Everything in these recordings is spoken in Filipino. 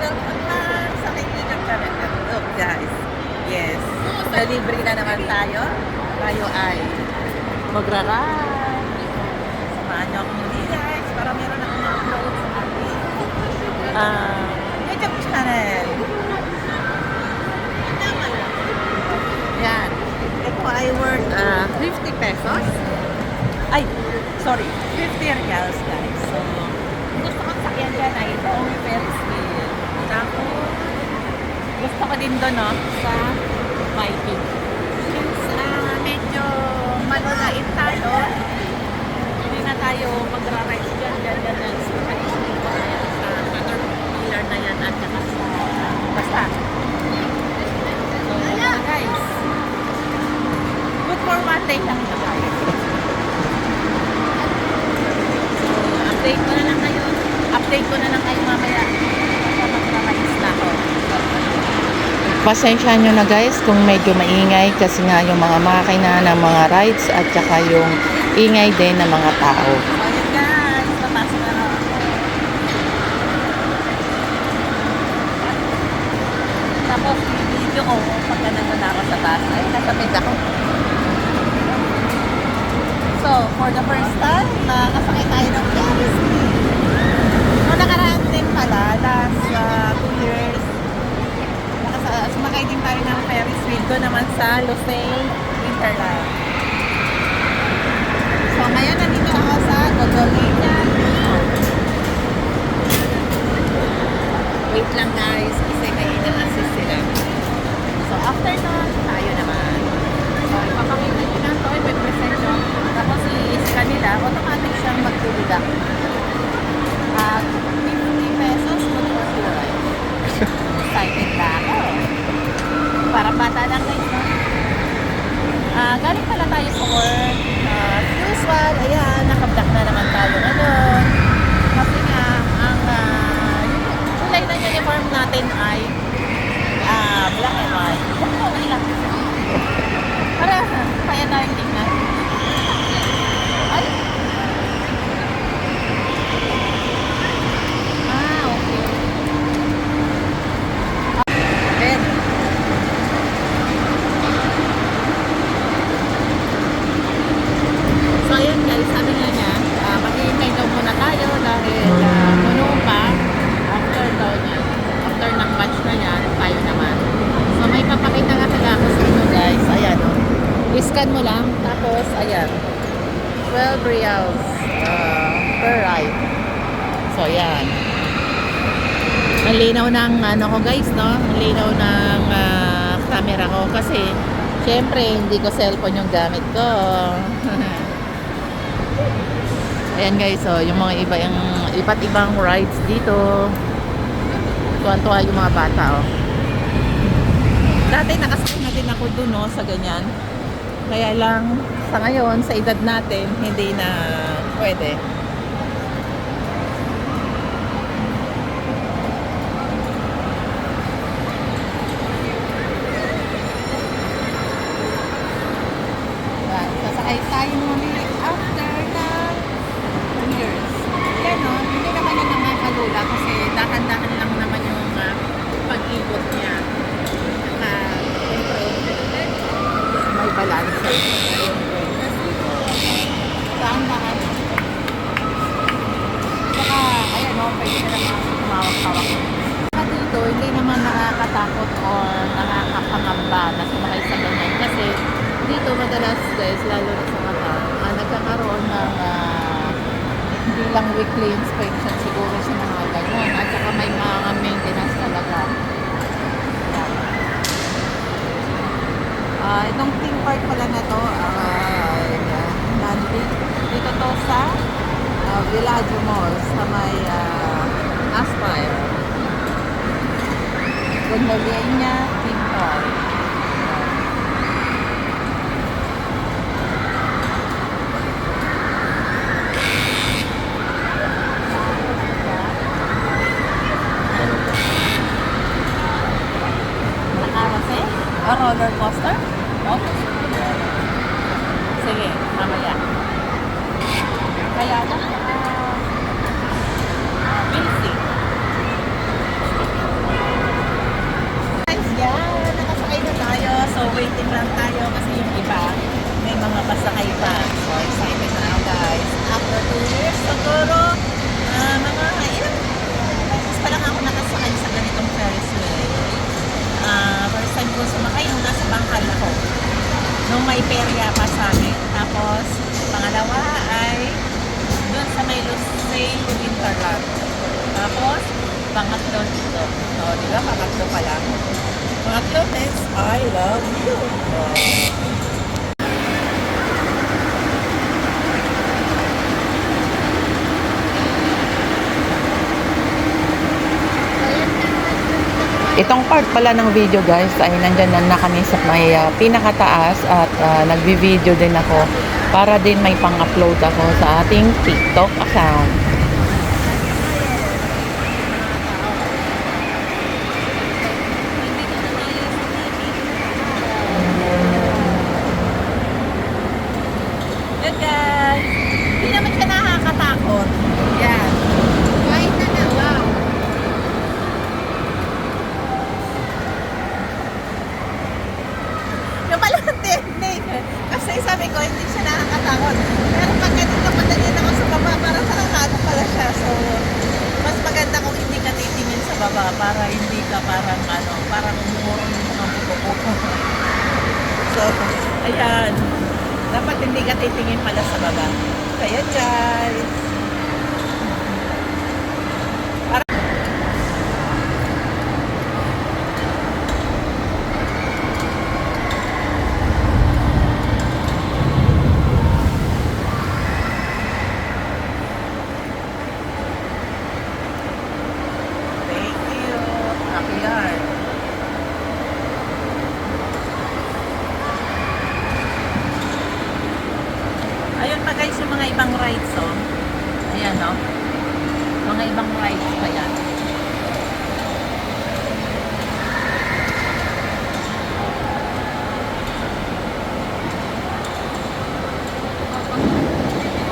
welcome back sa kaibigan kami. Look guys, yes, nalibre na naman tayo. Tayo ay magra-ride. Samahan niyo ako muli guys, para meron akong upload sa ating YouTube channel. Yan. Ito ay worth 50 pesos. Ay, sorry, 50 reals guys. So, gusto kong sakyan dyan ay itong Ferris wheel. Tapos, gusto ko din doon, no, sa Viking. Since medyo malulain tayo, hindi na tayo magra-ride dyan. So, kanina ko na yan sa Caterpillar na yan at saka sa basta. So, guys, good for one day lang ito guys. Update ko na lang kayo mamaya sa magra-rides na ako. Pasensya nyo na guys kung medyo maingay kasi nga yung mga makina ng mga rides at saka yung ingay din ng mga tao. So ayun guys, papasok na lang ako. Tapos i-video ko pagka nandun ako sa taas. Ay, nasa mid ako. So, for the first time, nakasakay tayo ng Ferris wheel. So, nakaraan din pala, last 2 years, sumakay din tayo ng Ferris wheel doon naman sa Lucerne Winterland. So, ngayon nandito ako sa Gondolina. Wait lang guys, kasi may ina-assist sila. So, after nun, tayo naman. So, ipapakita nyo lang ito, ipipresent nyo. Tapos i-scan nila, automatic siyang magtulida. At 50 pesos mag-ride. Excited na ako. Parang bata lang guys, no? Galing pala tayo sa work. Usual, ayan, nakabdak na naman tayo ngayon. Kasi nga, ang kulay na uniform natin ay black and white. Okay lang. Para, kaya tayong tingnan. Ay! Okay. Ben. So, ayun guys, sabi nga niya, maghihintay daw muna tayo dahil puno pa. After daw niya, after ng batch na yan, tayo naman. So, may papakita nga talaga ako sa inyo guys. Ayan, o. I-scan mo lang, tapos, ayan. 12 reals per ride. So, ayan. Ang linaw ng ano ko guys, no? Ang linaw ng camera ko kasi syempre hindi ko cellphone yung gamit ko. Ayan guys, so yung mga iba't ibang rides dito. Tuwan-tuwa yung mga bata, oh. Dati nakasakay na din ako dun, no, sa ganyan. Kaya lang sa ngayon, sa edad natin, hindi na pwede. Sasakay tayo muli after ng 2 years. Yan, no? Hindi naman yan nakakalula kasi dahan-dahan lang naman yung pag-ikot niya. May balance. Dahan-dahan. Saka, ayan, no? Pwede na naman tumawag-tawag. Saka dito, hindi naman nakakatakot or nakakapangamba na sumakay sa ganyan. Kasi, dito madalas guys, lalo na sa mata, nagkakaroon ng hindi lang weekly inspection siguro sa mga ganyan. At saka may mga maintenance talaga. Itong theme park pala na to, dito to sa Villaggio Mall sa may Aspire. Gondolina theme park. Roller coaster? Okay. Sige, mamaya. Kaya lang, busy. yung may perya pa sa amin. Tapos, pangalawa ay doon sa may Lucille Winterland. Tapos, pangatlo dito. O, di ba? Pangatlo pa lang. Pangatlo is I love you. Itong part pala ng video guys ay nandyan na kami sa may pinakataas at nagbi-video din ako para din may pang-upload ako sa ating TikTok account. Yan guys. Hindi naman siya nakakatakot. Yan. Kahit na na. Wow. Yung pala ang technique. Kasi sabi ko, hindi siya nakakatakot. Pero pag ganito padalhin ako sa baba, parang nakakaano pala siya. So, mas maganda kung hindi ka titingin sa baba para hindi ka parang ano, parang umurong yung mga buko-buko. So, ayan. Dapat hindi ka titingin pala sa baba. Kaya guys. Thank you. Akyar. Ayun pa guys yung mga ibang rides oh. Ayan oh. Mga ibang rides pa yan.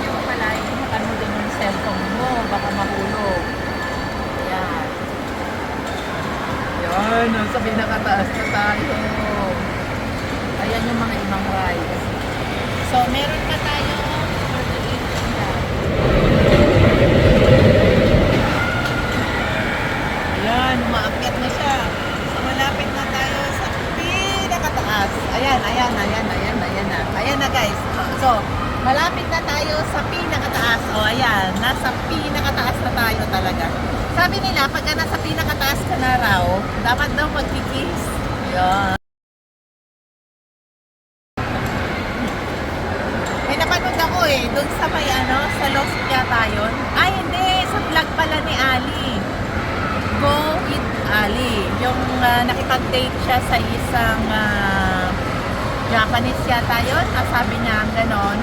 Yung pala yung ano din yung cellphone mo. Baka mahulog. Ayan. Yan. Nasa pinakataas na tayo. Ayan yung mga ibang rides. So, meron pa tayo ayan, umaakyat na siya. So, malapit na tayo sa pinakataas. Ayan na. Ayan na guys. So, malapit na tayo sa pinakataas. O, ayan. Nasa pinakataas na tayo talaga. Sabi nila, pagka nasa pinakataas ka na raw, dapat daw magkikiss. Ayan. Napanood ako doon sa may ano, sa Lost yata yun. Ay, hindi, sa vlog pala ni Ali. Go with Ali. Yung nakipag-date siya sa isang Japanese yata yun. Sabi niya ganon.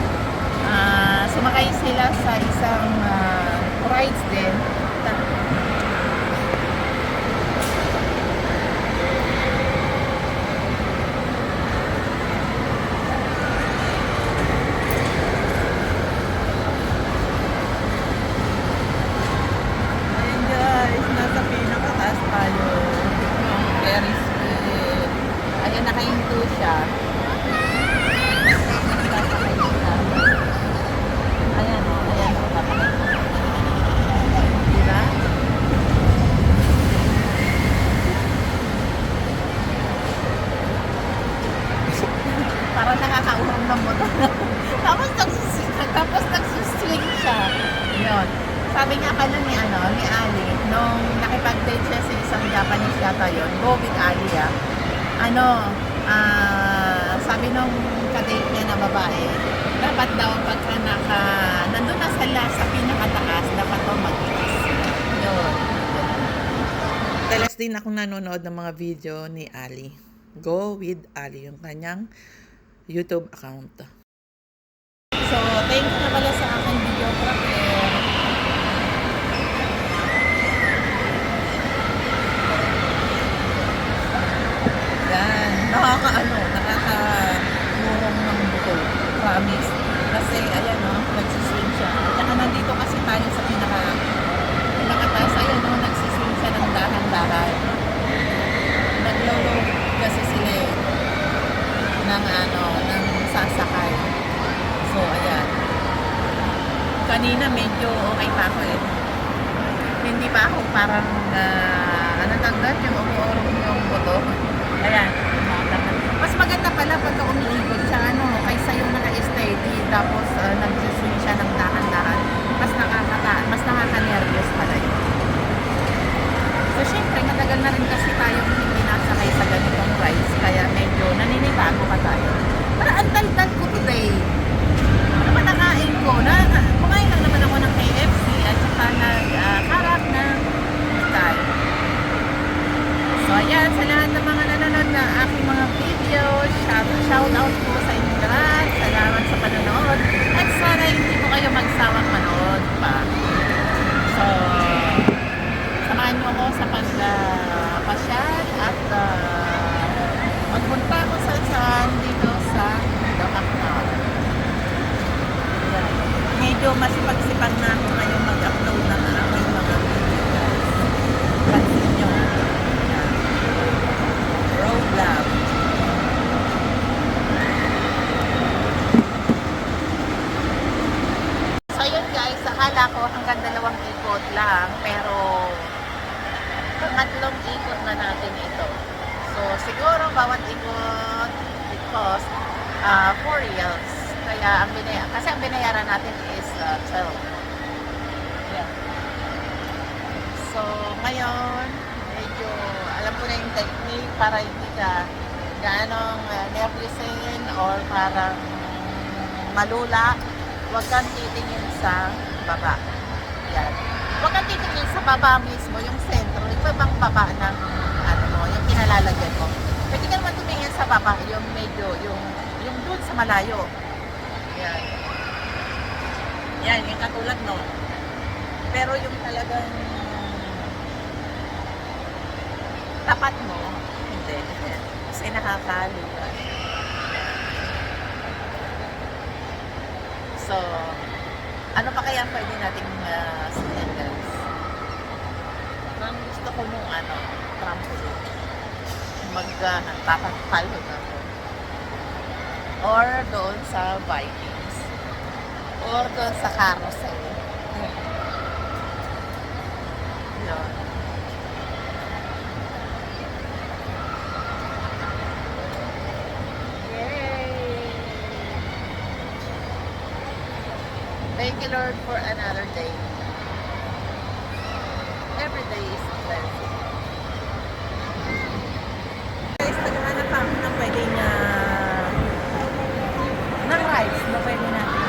Sumakay sila sa isang rides din. Nakahinto siya. Ayan o, diba? Parang nakakaurong ng motor. tapos nagsuswing siya. Yun. Sabi nga pala ni Ali, nung nakipag-date siya sa isang Japanese yata yun, go with Ali sabi nung kadate niya na babae, dapat daw pagka nandun na sa pinakataas, dapat daw mag-kiss. Yun. Talas din akong nanonood ng mga video ni Ali. Go with Ali, yung kanyang YouTube account. So, thank you na pala sa aking videographer. Nakaka-murong ng buto. Promise. Kasi, ayan nagsiswing siya. At saka nandito kasi tayo sa pinakataas. Ayan nagsiswing siya ng dahan-dahan. Naglo-load kasi sila ng sasakay. So, ayan. Kanina medyo okay pa ako Hindi pa ako parang natanggal yung umuurong yung buto. Ayan. Mas maganda pala pagka umiikot siya, ano, kaysa yung naka-steady, tapos nag-swing siya ng dahan-dahan. Mas nakaka-nervous pala yun. So, syempre, matagal na rin kasi tayong hindi nasakay sa ganitong rides, kaya medyo naninibago ka tayo. Pero ang dal-dal ko today. Ano ba nakain ko? Kumain lang naman ako ng KFC at saka nag-harap ng Thai. So, ayan, sa lahat ng mga nanonood ng aking mga video, shout out po sa inyo lahat. Salamat sa panonood. At sana hindi po kayo magsawang manood pa. So, samahan niyo ako sa pagpasyal at magpunta ko saan dito sa Doaknol. Medyo masipag-sipag na ako ngayon mag-upload ng aking mga video, guys. Pansin nyo. Road vlog. So yun guys, akala ko hanggang 2 ikot lang, pero pangatlong ikot na natin ito. So siguro bawat ikot it cost 4 reals. Kaya kasi ang binayaran natin is 12. Yeah. So ngayon, medyo alam ko na yung technique para hindi ka gaanong nervousin or parang malula. Huwag kang titingin sa baba. Yan. Huwag kang titingin sa baba mismo, yung sentro, yung ibang baba ng ano mo, yung kinalalagyan mo. Pwede ka naman tumingin sa baba, yung medyo, yung dun sa malayo. Yan. Yan, yung katulad no. Pero yung talagang tapat mo, hindi. Kasi nakakaluwa. So, ano pa kaya pwede nating sundan, guys? Parang gusto ko nung trampoline. Magpapalhod ako. Or doon sa Vikings. Or doon sa carousel. Yun. Thank you, Lord, for another day. Every day is a blessing. Guys, naghahanap pa ako ng pwedeng ng rides na pwede natin.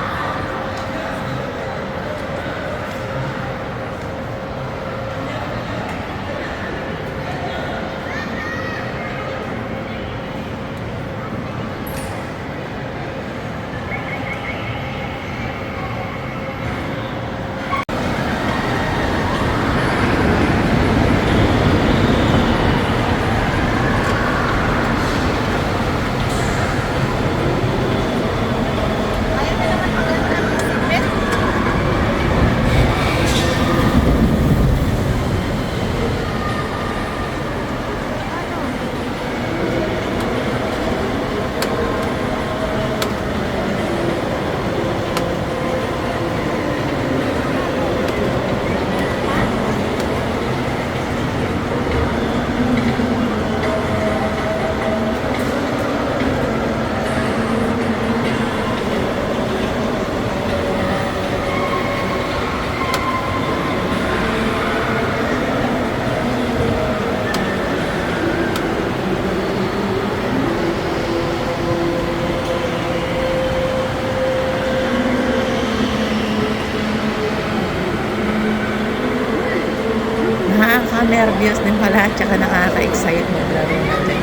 Nakaka-nervous din pala at saka nakaka-excite maglaro natin.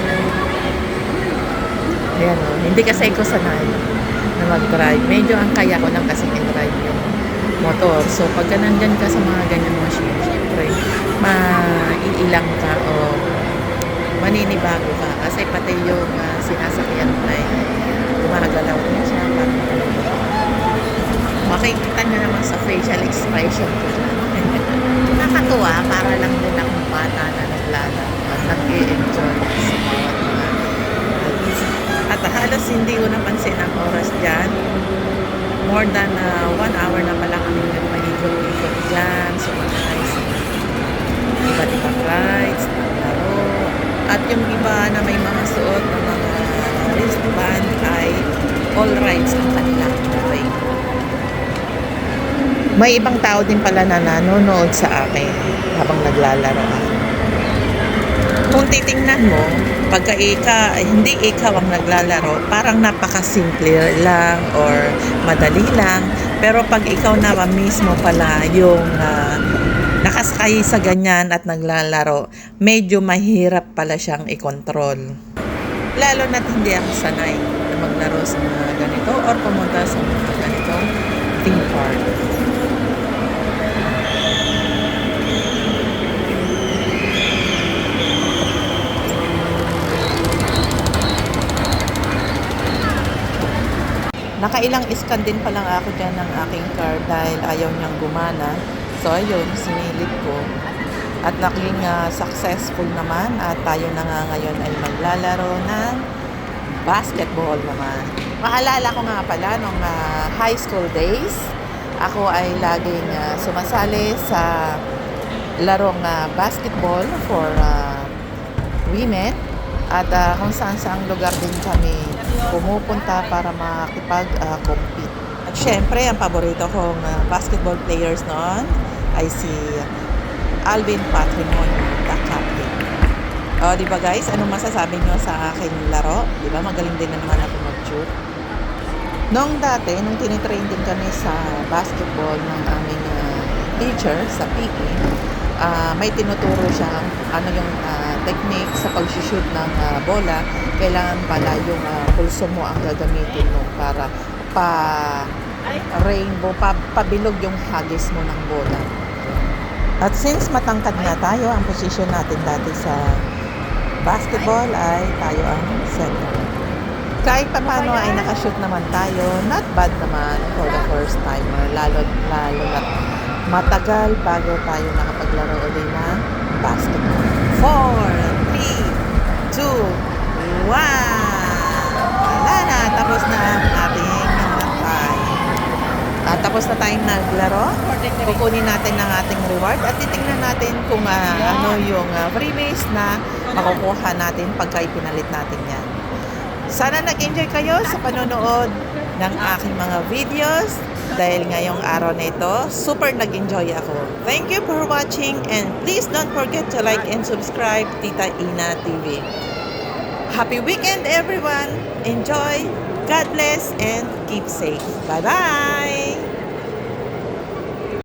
Ayan o, hindi kasi ko sanay na mag-drive. Medyo ang kaya ko lang kasi i-drive yung motor. So pagka nandyan ka sa mga ganyan machine, syempre, maiilang ka o maninibago ka. Kasi pati yung sinasakyan mo ay gumagalaw na siya. Makikita nyo naman sa facial expression ko dyan. Nakakatuwa, para lang din akong bata na naglalaro at nag-i-enjoy sa bawat mga rides. At halos hindi ko napansin ang oras dyan. More than 1 hour na pala kami nagpaikot-ikot dyan. So, mga iba't ibang rides, naglaro. At yung iba na may mga suot na mga all rights ang kanila. Okay? May ibang tao din pala na nanonood sa akin habang naglalaro ako. Kung titingnan mo, pagka hindi ikaw ang naglalaro, parang napakasimple lang or madali lang. Pero pag ikaw na mismo pala yung nakasakay sa ganyan at naglalaro, medyo mahirap pala siyang i-control. Lalo na't hindi ako sanay na maglaro sa mga ganito or pumunta sa mga ganitong theme park. Nakailang scan din pa lang ako dyan ng aking card dahil ayaw niyang gumana. So ayun, sinilip ko. At naging successful naman at tayo na nga ngayon ay maglalaro ng basketball naman. Maalala ko nga pala nung high school days, ako ay laging sumasali sa larong basketball for women. At kung saan-saang lugar din kami pumupunta para makipag-compete. At syempre, ang paborito kong basketball players noon ay si Alvin Patrimonio, the captain. O, di ba guys? Anong masasabi nyo sa aking laro? Di ba? Magaling din na naman ako mag-shoot. Nung dati, nung tinitrain din kami sa basketball ng aming teacher sa PE, may tinuturo siya ano yung technique sa pag-shoot ng bola. Kailangan pala yung pulso mo ang gagamitin mo para rainbow, pabilog yung hagis mo ng bola. At since matangkad nga tayo, ang position natin dati sa basketball ay tayo ang center. Kahit pa paano ay nakashoot naman tayo, not bad naman for the first timer, lalo na matagal bago tayo nakapaglaro ulit ng basketball. 4, 3, 2, 1. Wala na, tapos na ang ating time. Tapos na tayong naglaro. Kukunin natin ang ating reward at titingnan natin kung ano yung freebies na makukuha natin pagka ipinalit natin yan. Sana nag-enjoy kayo sa panonood ng aking mga videos. Dahil ngayong araw na ito, super nag-enjoy ako. Thank you for watching and please don't forget to like and subscribe Tita Ina TV. Happy weekend everyone! Enjoy! God bless and keep safe. Bye-bye!